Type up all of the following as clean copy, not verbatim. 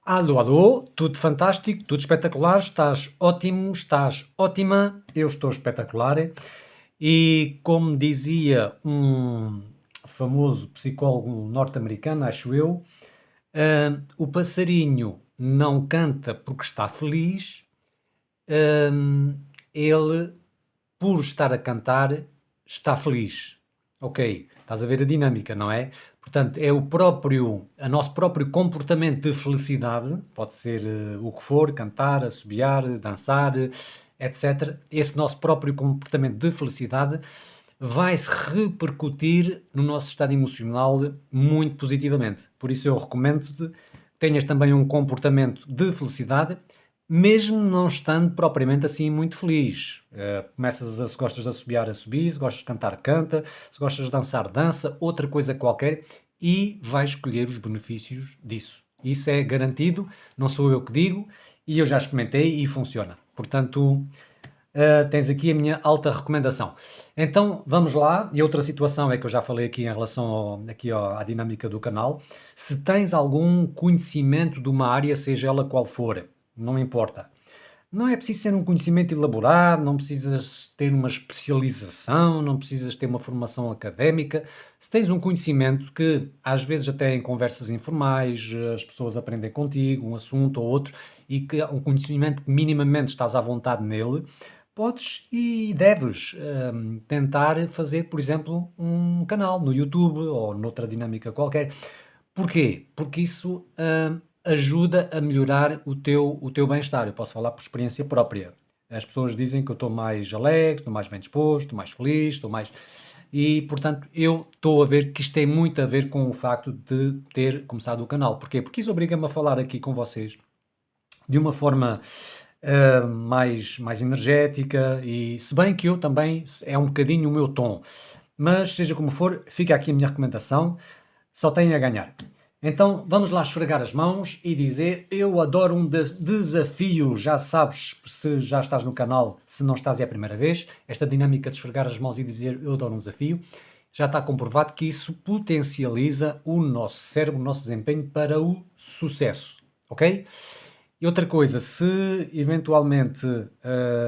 Alô, alô, tudo fantástico, tudo espetacular, estás ótimo, estás ótima, eu estou espetacular. E como dizia um famoso psicólogo norte-americano, acho eu, o passarinho não canta porque está feliz, hum, ele, por estar a cantar, está feliz. Ok, estás a ver a dinâmica, não é? Portanto, é o nosso próprio comportamento de felicidade, pode ser o que for, cantar, assobiar, dançar, etc. Esse nosso próprio comportamento de felicidade vai-se repercutir no nosso estado emocional muito positivamente. Por isso eu recomendo-te que tenhas também um comportamento de felicidade, mesmo não estando propriamente assim muito feliz. Se gostas de assobiar, assobia, se gostas de cantar, canta, se gostas de dançar, dança, outra coisa qualquer, e vais escolher os benefícios disso. Isso é garantido, não sou eu que digo, e eu já experimentei e funciona. Portanto, tens aqui a minha alta recomendação. Então, vamos lá. E outra situação é que eu já falei aqui em relação à dinâmica do canal. Se tens algum conhecimento de uma área, seja ela qual for, não importa. Não é preciso ser um conhecimento elaborado, não precisas ter uma especialização, não precisas ter uma formação académica. Se tens um conhecimento que, às vezes, até em conversas informais, as pessoas aprendem contigo, um assunto ou outro, e que é um conhecimento que minimamente estás à vontade nele, podes e deves tentar fazer, por exemplo, um canal no YouTube ou noutra dinâmica qualquer. Porquê? Porque isso ajuda a melhorar o teu bem-estar. Eu posso falar por experiência própria. As pessoas dizem que eu estou mais alegre, estou mais bem disposto, estou mais feliz, estou mais. E, portanto, eu estou a ver que isto tem muito a ver com o facto de ter começado o canal. Porquê? Porque isso obriga-me a falar aqui com vocês de uma forma mais energética, e se bem que eu também é um bocadinho o meu tom, mas seja como for, fica aqui a minha recomendação, só tem a ganhar. Então vamos lá esfregar as mãos e dizer: eu adoro um desafio. Já sabes, se já estás no canal, se não estás é a primeira vez, esta dinâmica de esfregar as mãos e dizer eu adoro um desafio, já está comprovado que isso potencializa o nosso cérebro, o nosso desempenho para o sucesso, ok? E outra coisa, se eventualmente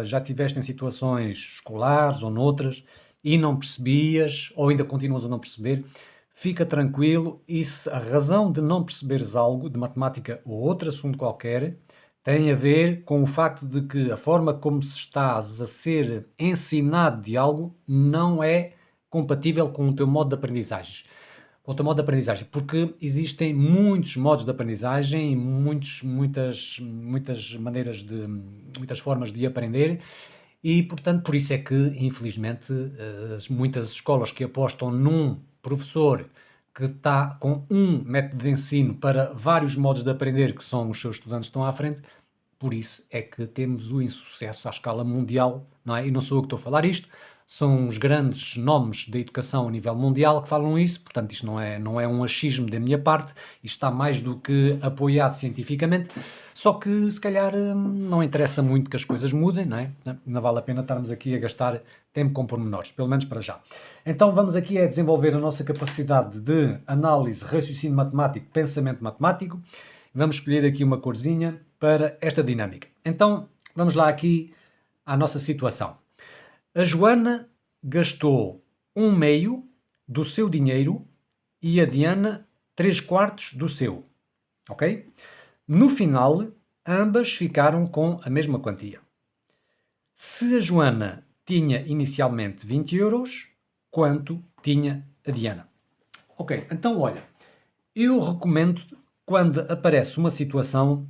já estiveste em situações escolares ou noutras e não percebias, ou ainda continuas a não perceber, fica tranquilo, e se a razão de não perceberes algo de matemática ou outro assunto qualquer tem a ver com o facto de que a forma como se estás a ser ensinado de algo não é compatível com o teu modo de aprendizagem. Outro modo de aprendizagem, porque existem muitos modos de aprendizagem, muitas maneiras de, muitas formas de aprender, e portanto por isso é que infelizmente muitas escolas que apostam num professor que está com um método de ensino para vários modos de aprender, que são os seus estudantes que estão à frente, por isso é que temos o insucesso à escala mundial, não é? E não sou eu que estou a falar isto, são os grandes nomes da educação a nível mundial que falam isso, portanto isto não é um achismo da minha parte, isto está mais do que apoiado cientificamente, só que se calhar não interessa muito que as coisas mudem, não é? Não vale a pena estarmos aqui a gastar tempo com pormenores, pelo menos para já. Então vamos aqui a desenvolver a nossa capacidade de análise, raciocínio matemático, pensamento matemático. Vamos escolher aqui uma corzinha para esta dinâmica. Então, vamos lá aqui à nossa situação. A Joana gastou 1/2 do seu dinheiro e a Diana 3/4 do seu, ok? No final, ambas ficaram com a mesma quantia. Se a Joana tinha inicialmente 20 euros, quanto tinha a Diana? Ok, então olha, eu recomendo, quando aparece uma situação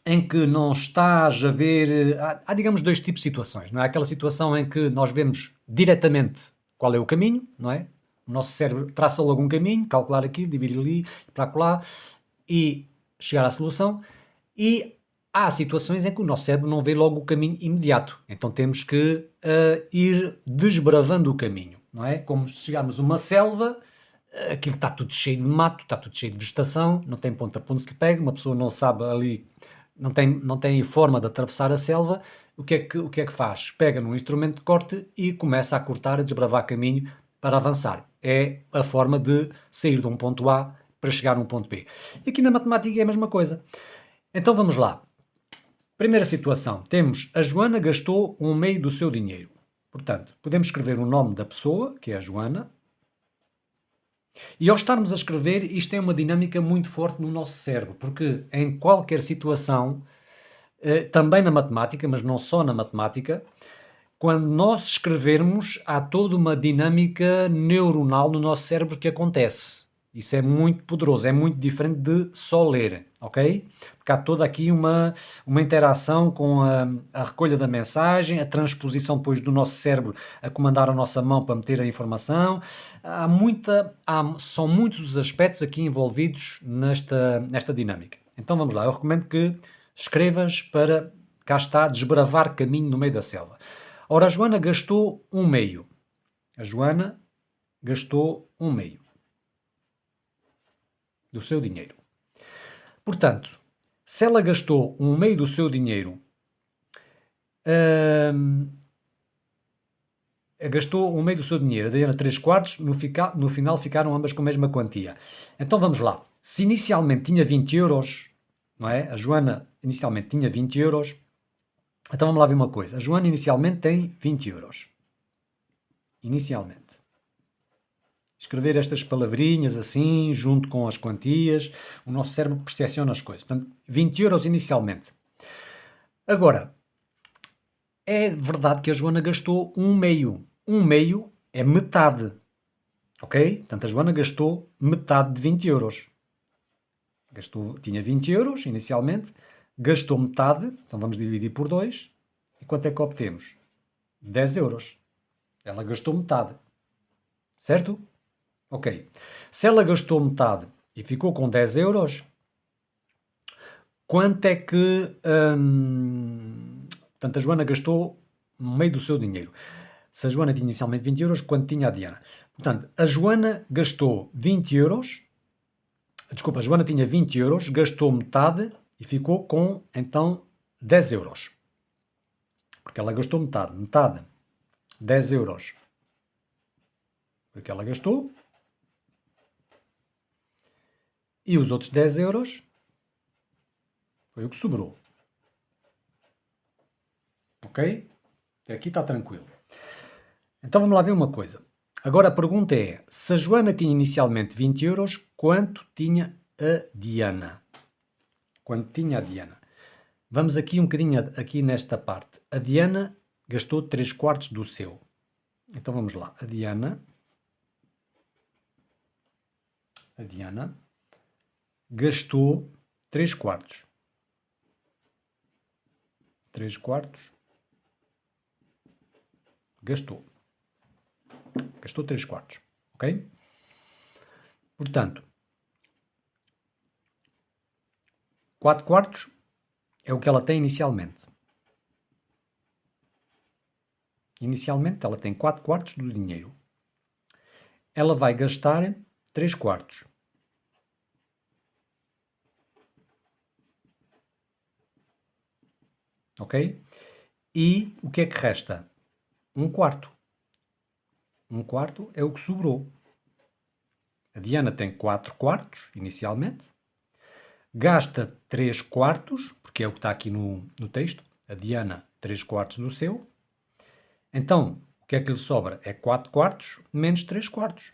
em que não estás a ver. Há, digamos, dois tipos de situações, não é? Aquela situação em que nós vemos diretamente qual é o caminho, não é? O nosso cérebro traça logo um caminho, calcular aqui, dividir ali, para lá, e chegar à solução. E há situações em que o nosso cérebro não vê logo o caminho imediato, então temos que ir desbravando o caminho, não é? Como se chegarmos a uma selva, aquilo está tudo cheio de mato, está tudo cheio de vegetação, não tem ponta para onde se lhe pega, uma pessoa não sabe ali, não tem forma de atravessar a selva. O que é que faz? Pega num instrumento de corte e começa a cortar, a desbravar caminho para avançar. É a forma de sair de um ponto A para chegar a um ponto B. E aqui na matemática é a mesma coisa. Então vamos lá. Primeira situação, temos a Joana gastou 1/2 do seu dinheiro. Portanto, podemos escrever o nome da pessoa, que é a Joana, e ao estarmos a escrever, isto tem uma dinâmica muito forte no nosso cérebro, porque em qualquer situação, também na matemática, mas não só na matemática, quando nós escrevermos, há toda uma dinâmica neuronal no nosso cérebro que acontece. Isso é muito poderoso, é muito diferente de só ler, ok? Porque há toda aqui uma interação com a recolha da mensagem, a transposição depois do nosso cérebro a comandar a nossa mão para meter a informação. São muitos os aspectos aqui envolvidos nesta dinâmica. Então vamos lá, eu recomendo que escrevas para, cá está, desbravar caminho no meio da selva. Ora, a Joana gastou 1/2. A Joana gastou 1/2 do seu dinheiro. Portanto, se ela gastou 1/2 do seu dinheiro, gastou 1/2 do seu dinheiro, a Diana 3/4, no final ficaram ambas com a mesma quantia. Então vamos lá. Se inicialmente tinha 20 euros, não é? A Joana inicialmente tinha 20 euros. Então vamos lá ver uma coisa. A Joana inicialmente tem 20 euros. Inicialmente. Escrever estas palavrinhas assim, junto com as quantias, o nosso cérebro percepciona as coisas. Portanto, 20 euros inicialmente. Agora, é verdade que a Joana gastou 1/2. 1/2 é metade. Ok? Portanto, a Joana gastou metade de 20 euros. Tinha 20 euros inicialmente, gastou metade, então vamos dividir por 2. E quanto é que obtemos? 10 euros. Ela gastou metade. Certo? Ok. Se ela gastou metade e ficou com 10 euros, quanto é que... portanto, a Joana gastou meio do seu dinheiro. Se a Joana tinha inicialmente 20 euros, quanto tinha a Diana? Portanto, a Joana gastou 20 euros... Desculpa, a Joana tinha 20 euros, gastou metade e ficou com, então, 10 euros. Porque ela gastou metade. Metade. 10 euros. Foi o que ela gastou. E os outros 10 euros foi o que sobrou. Ok? Aqui está tranquilo. Então vamos lá ver uma coisa. Agora a pergunta é, se a Joana tinha inicialmente 20 euros, quanto tinha a Diana? Quanto tinha a Diana? Vamos aqui um bocadinho aqui nesta parte. A Diana gastou 3/4 do seu. Então vamos lá. A Diana gastou 3/4. 3/4 gastou. Gastou 3/4. Ok? Portanto, 4/4 é o que ela tem inicialmente. Inicialmente ela tem 4/4 do dinheiro. Ela vai gastar 3/4. Ok? E o que é que resta? 1/4. 1/4 é o que sobrou. A Diana tem 4/4 inicialmente. Gasta 3/4, porque é o que está aqui no texto. A Diana, 3/4 do seu. Então, o que é que lhe sobra? É 4/4 menos 3/4.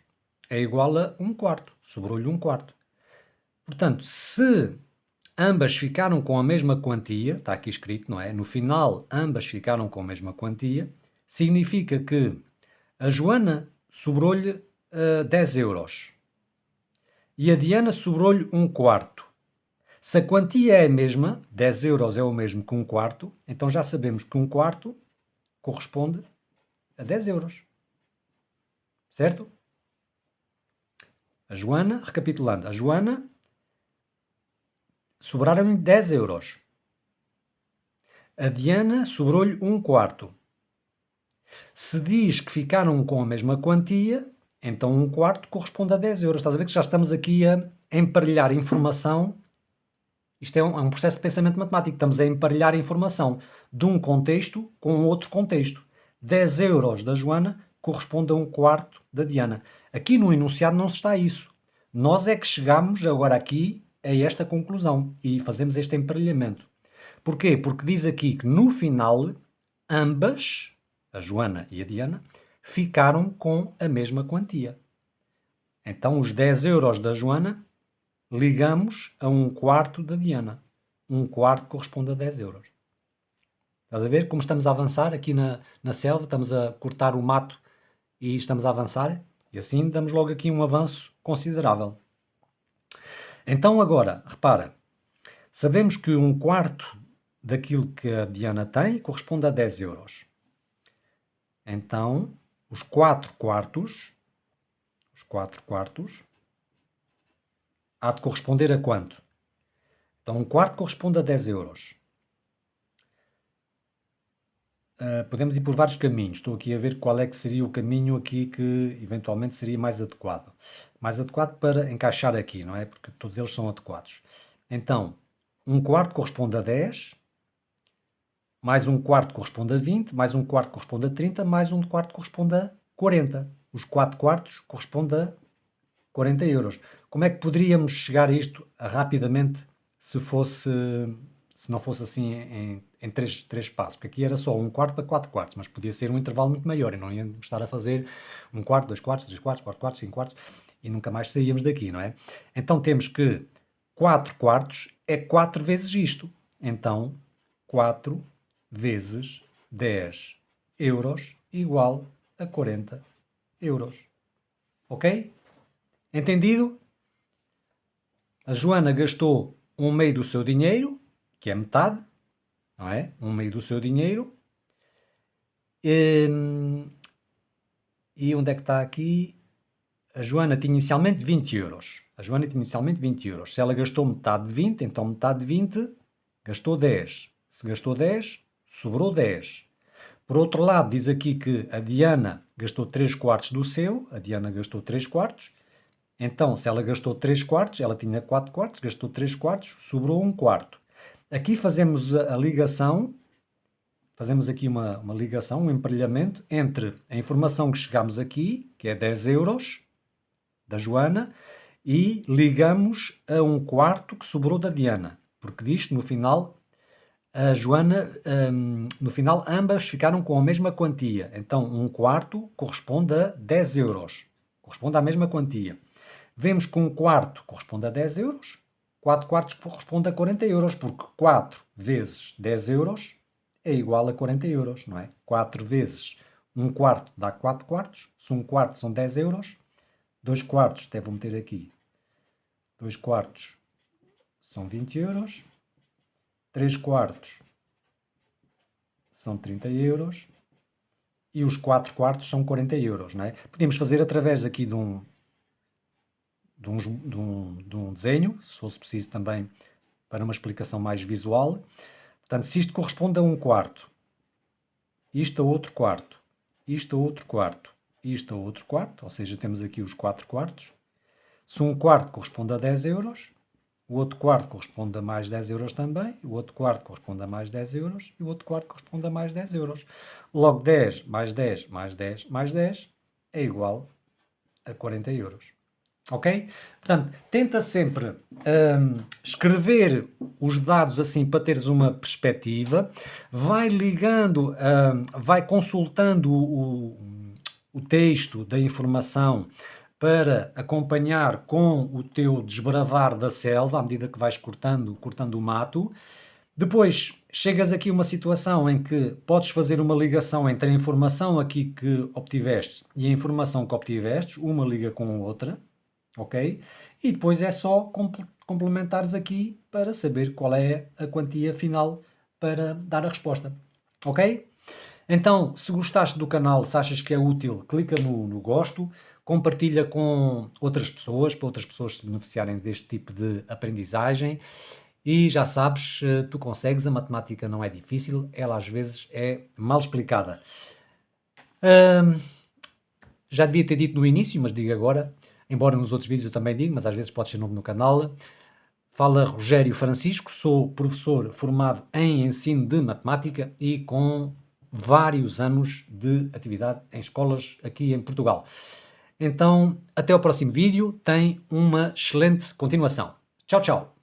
É igual a 1/4. Sobrou-lhe 1/4. Portanto, se ambas ficaram com a mesma quantia, está aqui escrito, não é? No final, ambas ficaram com a mesma quantia, significa que a Joana sobrou-lhe 10 euros e a Diana sobrou-lhe 1/4. Se a quantia é a mesma, 10 euros é o mesmo que 1/4, então já sabemos que 1/4 corresponde a 10 euros. Certo? A Joana, recapitulando, a Joana sobraram-lhe 10 euros. A Diana sobrou-lhe 1/4. Se diz que ficaram com a mesma quantia, então 1/4 corresponde a 10 euros. Estás a ver que já estamos aqui a emparelhar informação. Isto é um processo de pensamento matemático. Estamos a emparelhar informação de um contexto com outro contexto. 10 euros da Joana corresponde a 1/4 da Diana. Aqui no enunciado não se está isso. Nós é que chegamos agora aqui a esta conclusão e fazemos este emparelhamento. Porquê? Porque diz aqui que no final, ambas, a Joana e a Diana, ficaram com a mesma quantia. Então, os 10 euros da Joana ligamos a 1/4 da Diana. 1/4 corresponde a 10 euros. Estás a ver como estamos a avançar aqui na selva? Estamos a cortar o mato e estamos a avançar. E assim damos logo aqui um avanço considerável. Então agora, repara, sabemos que 1/4 daquilo que a Diana tem corresponde a 10 euros. Então, os 4 quartos há de corresponder a quanto? Então, 1/4 corresponde a 10 euros. Podemos ir por vários caminhos. Estou aqui a ver qual é que seria o caminho aqui que eventualmente seria mais adequado. Mais adequado para encaixar aqui, não é? Porque todos eles são adequados. Então, 1/4 corresponde a 10, mais 1/4 corresponde a 20, mais 1/4 corresponde a 30, mais 1/4 corresponde a 40. Os 4 quartos correspondem a 40 euros. Como é que poderíamos chegar a isto rapidamente se não fosse assim em três passos? Porque aqui era só 1/4 para 4 quartos, mas podia ser um intervalo muito maior e não íamos estar a fazer 1/4, 2 quartos, 3 quartos, 4 quartos, 5 quartos e nunca mais saíamos daqui, não é? Então temos que 4 quartos é 4 vezes isto. Então 4 vezes 10 euros igual a 40 euros. Ok? Entendido? A Joana gastou 1/2 do seu dinheiro, que é metade, não é? 1/2 do seu dinheiro. E onde é que está aqui? A Joana tinha inicialmente 20 euros. Se ela gastou metade de 20, então metade de 20 gastou 10. Se gastou 10, sobrou 10. Por outro lado, diz aqui que a Diana gastou 3 quartos do seu. A Diana gastou 3 quartos. Então, se ela gastou 3 quartos, ela tinha 4 quartos, gastou 3 quartos, sobrou 1/4. Aqui fazemos a ligação, fazemos aqui uma ligação, um emparelhamento entre a informação que chegamos aqui, que é 10 euros, da Joana, e ligamos a 1/4 que sobrou da Diana. Porque diz no final, a Joana, no final ambas ficaram com a mesma quantia. Então, 1/4 corresponde a 10 euros. Corresponde à mesma quantia. Vemos que 1/4 corresponde a 10 euros, 4 quartos corresponde a 40 euros, porque 4 vezes 10 euros é igual a 40 euros, não é? 4 vezes 1/4 dá 4 quartos, se 1/4 são 10 euros, 2 quartos, até vou meter aqui, 2 quartos são 20 euros, 3 quartos são 30 euros e os 4 quartos são 40 euros, não é? Podemos fazer através aqui de um desenho, se fosse preciso também para uma explicação mais visual. Portanto, se isto corresponde a 1/4, isto a outro quarto, isto a outro quarto, isto a outro quarto, ou seja, temos aqui os 4 quartos. Se 1/4 corresponde a 10 euros, o outro quarto corresponde a mais 10 euros também, o outro quarto corresponde a mais 10 euros e o outro quarto corresponde a mais 10 euros. Logo, 10 mais 10 mais 10 mais 10 é igual a 40 euros. Ok? Portanto, tenta sempre escrever os dados assim para teres uma perspectiva, vai ligando, vai consultando o texto da informação para acompanhar com o teu desbravar da selva, à medida que vais cortando o mato. Depois, chegas aqui a uma situação em que podes fazer uma ligação entre a informação aqui que obtiveste e a informação que obtiveste, uma liga com a outra, ok? E depois é só complementares aqui para saber qual é a quantia final para dar a resposta, ok? Então, se gostaste do canal, se achas que é útil, clica no gosto, compartilha com outras pessoas, para outras pessoas se beneficiarem deste tipo de aprendizagem. E já sabes, tu consegues, a matemática não é difícil, ela às vezes é mal explicada. Já devia ter dito no início, mas digo agora, embora nos outros vídeos eu também digo, mas às vezes pode ser novo no canal. Fala Rogério Francisco, sou professor formado em ensino de matemática e com vários anos de atividade em escolas aqui em Portugal. Então, até ao próximo vídeo, tem uma excelente continuação. Tchau, tchau.